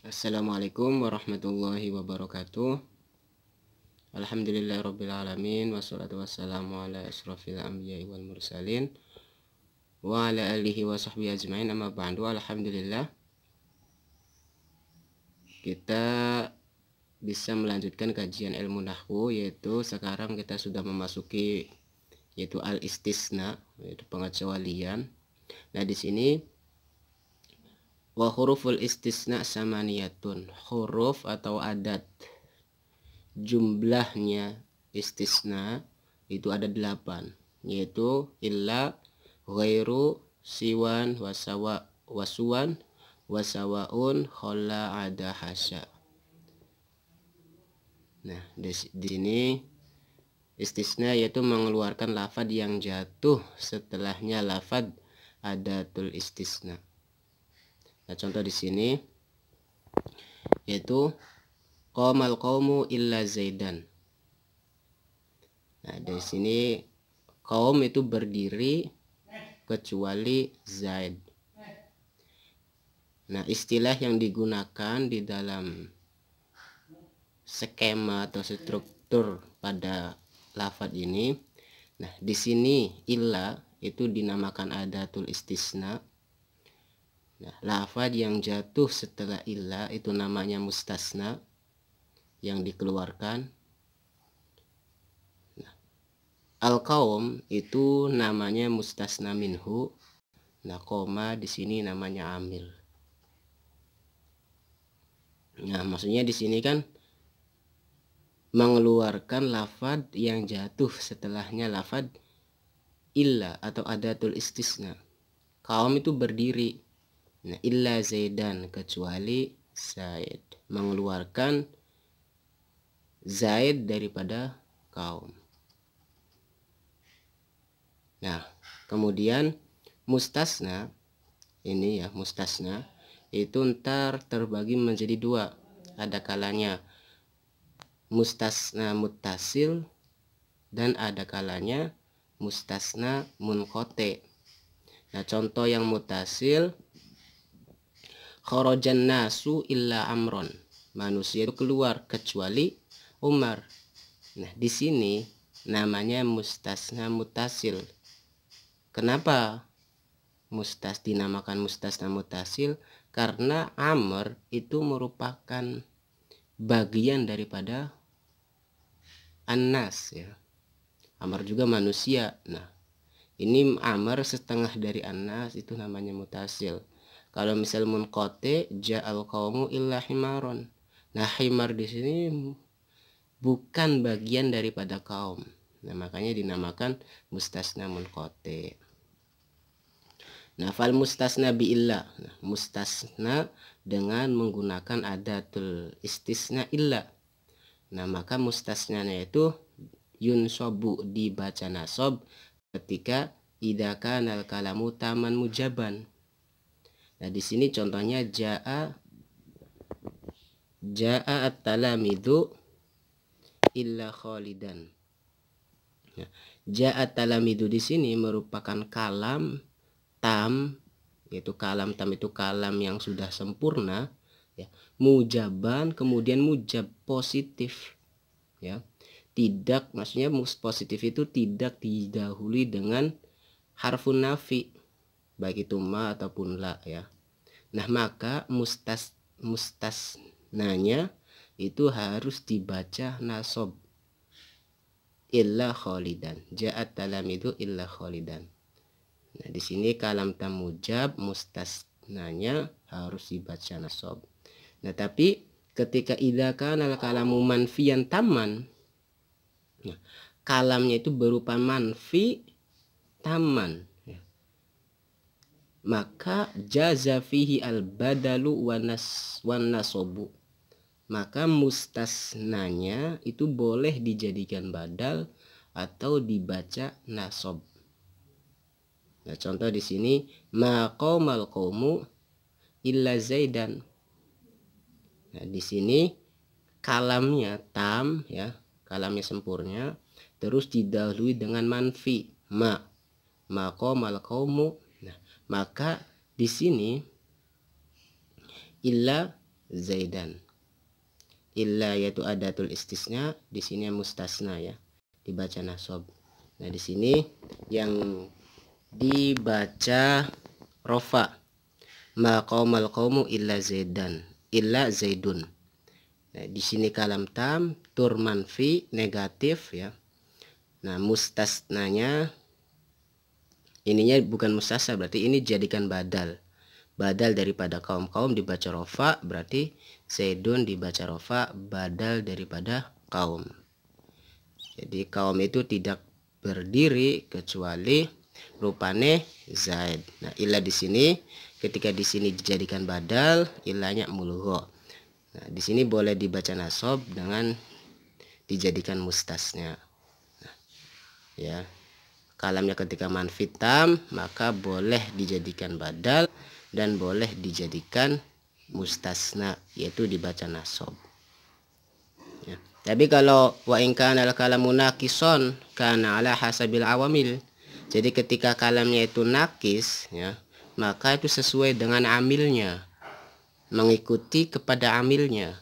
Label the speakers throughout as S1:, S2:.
S1: Assalamualaikum warahmatullahi wabarakatuh. Alhamdulillahirrabbilalamin. Wassalatu wassalamu ala asrafil anbiya'i wal mursalin wa ala alihi wa sahbihi ajma'in, amma ba'du. Alhamdulillah, kita bisa melanjutkan kajian ilmu nahwu, yaitu sekarang kita sudah memasuki yaitu al-istisna, yaitu pengecualian. Nah, di sini wa huruful istisna samaniyatun, huruf atau adat jumlahnya istisna itu ada 8, yaitu illa, ghairu, siwan, wasuwan, wasawaun, khola, ada, hasya. Nah, di sini istisna yaitu mengeluarkan lafad yang jatuh setelahnya lafad adatul istisna. Nah, contoh di sini yaitu qamal qaumu illa zaidan. Nah, dari sini kaum itu berdiri kecuali Zaid. Nah, istilah yang digunakan di dalam skema atau struktur pada lafadz ini. Nah, di sini illa itu dinamakan adatul istisna. Nah, lafadz yang jatuh setelah illa itu namanya mustasna, yang dikeluarkan. Nah, al-qaum itu namanya mustasna minhu. Nah, koma di sini namanya amil. Nah, maksudnya di sini kan mengeluarkan lafadz yang jatuh setelahnya lafadz illa atau adatul istisna. Kaum itu berdiri. Nah, illa zaidan, kecuali Zaid, mengeluarkan Zaid daripada kaum. Nah, kemudian mustasna ini ya, mustasna itu ntar terbagi menjadi 2. Ada kalanya mustasna muttasil dan ada kalanya mustasna munqati. Nah, contoh yang muttasil, kharajan nasu illa amron, manusia itu keluar kecuali Umar. Nah, di sini namanya mustasna muttasil. Kenapa dinamakan mustasna muttasil? Karena Amr itu merupakan bagian daripada An-Nas ya. Amr juga manusia. Nah, ini Amr setengah dari An-Nas, itu namanya muttasil. Kalau misal munqati, ja'al qaumu illa himaron. Nah, himar di sini bukan bagian daripada kaum. Nah, makanya dinamakan mustasna munqati. Nah, fal mustasna bi illa. Nah, mustasna dengan menggunakan adatul istisna illa. Nah, maka mustasnanya itu yunsobu, dibaca nasob ketika idza kana al kalamu taman mujaban. Nah, di sini contohnya jaa at-talamidu illa khalidan. Nah, jaa at-talamidu di sini merupakan kalam tam, yaitu kalam tam itu kalam yang sudah sempurna ya. Mujaban, kemudian mujab positif ya. Tidak, maksudnya positif itu tidak didahului dengan harfun nafi, baik itu ma ataupun la ya. Nah, maka mustasnanya itu harus dibaca nasob, illa khalidan, ja'at talamidu illa khalidan. Nah, di sini kalam tam mujab, mustasnanya harus dibaca nasob. Nah, tapi ketika idza kana al kalamu manfiyan taman, nah, kalamnya itu berupa manfi taman ya, maka jaza fihi al badalu wan nasobu, maka mustasnanya itu boleh dijadikan badal atau dibaca nasob. Nah, contoh di sini maqamal qaumu illa zaidan. Nah, di sini kalamnya tam ya, kalamnya sempurna, terus didahului dengan manfi maqamal qaumu. Nah, maka di sini illa zaidan. Illa yaitu adatul istisna, di sini mustasna ya, dibaca nasab. Nah, di sini yang dibaca rofa, ma qaumal qaumu illa zaidan, illa zaidun. Nah, di sini kalam tam, tur manfi, negatif ya. Nah, mustasnanya ininya bukan mustasna, berarti ini jadikan badal. Badal daripada kaum-kaum dibaca rofa, berarti zaidun dibaca rofa badal daripada kaum. Jadi kaum itu tidak berdiri kecuali rupane zaid. Nah, ilah di sini ketika di sini dijadikan badal, ilahnya mulugho. Nah, di sini boleh dibaca nasab dengan dijadikan mustasnya. Nah, ya. Kalamnya ketika manfi tam, maka boleh dijadikan badal dan boleh dijadikan mustasna, yaitu dibaca nasab. Ya. Tapi kalau wa in kana al kalamu nakison kana ala hasabil awamil. Jadi ketika kalamnya itu nakis ya, maka itu sesuai dengan amilnya, mengikuti kepada amilnya.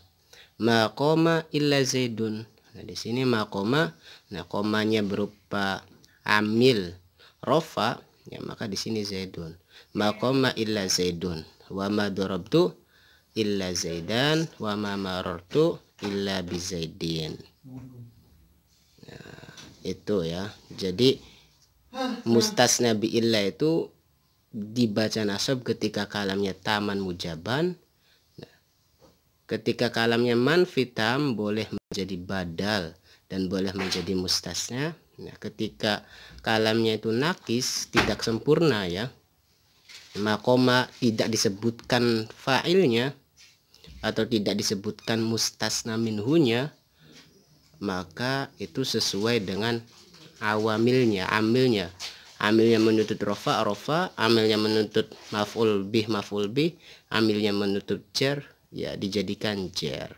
S1: Ma qoma illa zaidun. Nah, di sini ma qoma, nah komanya berupa amil rofa ya, maka di sini zaidun. Ma qoma illa zaidun wa ma darabtu illa zaidan wa ma marartu illa bizaidin. Nah, itu ya. Jadi mustasna bi illa itu dibaca nasab ketika kalamnya taman mujaban. Nah, ketika kalamnya manfi tam boleh menjadi badal dan boleh menjadi mustasna. Nah, ketika kalamnya itu nakis, tidak sempurna ya, makoma tidak disebutkan fa'ilnya atau tidak disebutkan mustasna minhunya, maka itu sesuai dengan awamilnya, amilnya. Amilnya menuntut rofa, rofa, amilnya menuntut maf'ul bih, amilnya menuntut jar, ya dijadikan jar.